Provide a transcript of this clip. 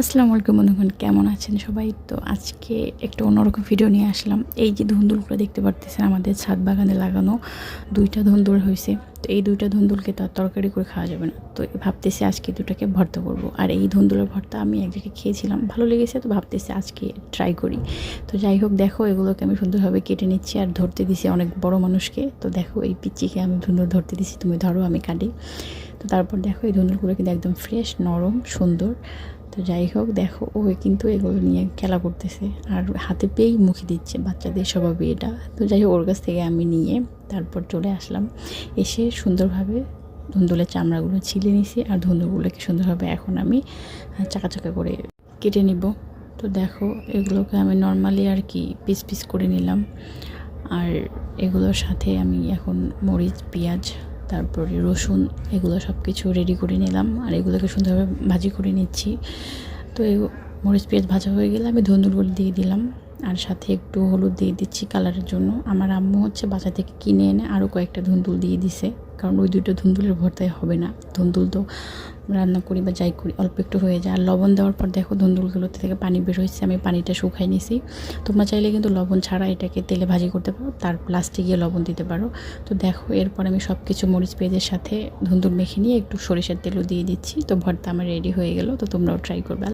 আসসালামু আলাইকুম বন্ধুগণ, কেমন আছেন সবাই? তো আজকে একটা অন্যরকম ভিডিও নিয়ে আসলাম। এই যে ধুন্দুলগুলো দেখতে পারতেছেন, আমাদের ছাদ বাগানে লাগানো 2টা ধুন্দুল হয়েছে। তো এই 2টা ধুন্দুলকে তো আর তরকারি করে খাওয়া যাবে না, তো ভাবতেছি আজকে 2টাকে ভর্তা করব। আর এই ধুন্দুলের ভর্তা আমি এক জায়গায় খেয়েছিলাম, ভালো লেগেছে, তো ভাবতেছি আজকে ট্রাই করি। তো যাই হোক, দেখো এগুলোকে আমি সুন্দরভাবে কেটে নিচ্ছি আর ধরতে দিছি অনেক বড় মানুষকে। তো দেখো এই পিচ্চিকে আমি ধুন্দুল ধরতে দিছি, তুমি ধরো আমি কাটি। তো তারপর দেখো এই ধুন্দুলগুলো কিন্তু একদম ফ্রেশ, নরম, সুন্দর। তো যাই হোক, দেখো ও কিন্তু এগুলো নিয়ে খেলা করতেছে আর হাতে পেয়েই মুখে দিচ্ছে, বাচ্চাদের স্বভাবই এটা। তো যাই হোক, ওর কাছ থেকে আমি নিয়ে তারপর চলে আসলাম। এসে সুন্দরভাবে ধুন্দুলের চামড়াগুলো ছিলে নিছি আর ধুন্দুলগুলোকে সুন্দরভাবে এখন আমি চাকা চাকা করে কেটে নিব। তো দেখো এগুলোকে আমি নর্মালি আর কি পিস পিস করে নিলাম। আর এগুলোর সাথে আমি এখন মরিচ, পেঁয়াজ, তারপরে রসুন, এগুলো সব কিছু রেডি করে নিলাম আর এগুলোকে সুন্দরভাবে ভাজি করে নিচ্ছি। তো এই মরিচ পেঁয়াজ ভাজা হয়ে গেলে আমি ধুন্দুলগুলো দিয়ে দিলাম আর সাথে একটু হলুদ দিয়ে দিচ্ছি কালারের জন্য। আমার আম্মু হচ্ছে বাজার থেকে কিনে এনে আরও কয়েকটা ধুন্দুল দিয়ে দিছে, কারণ ওই 2টা ধুন্দুলের ভর্তায় হবে না। ধুন্দুল তো রান্না করি বা যাই করি অল্প একটু হয়ে যায়। আর লবণ দেওয়ার পর দেখো ধুন্দুলগুলোতে থেকে পানি বের হয়েছে, আমি পানিটা শুকাই নিছি। তোমরা চাইলে কিন্তু লবণ ছাড়া এটাকে তেলে ভাজি করতে পারো, তার লাস্টে গিয়ে লবণ দিতে পারো। তো দেখো এরপর আমি সব কিছু মরিচ পেঁয়াজের সাথে ধুন্দুল মেখে নিয়ে একটু সরিষার তেলও দিয়ে দিচ্ছি। তো ভর্তা আমার রেডি হয়ে গেল। তো তোমরাও ট্রাই করবে।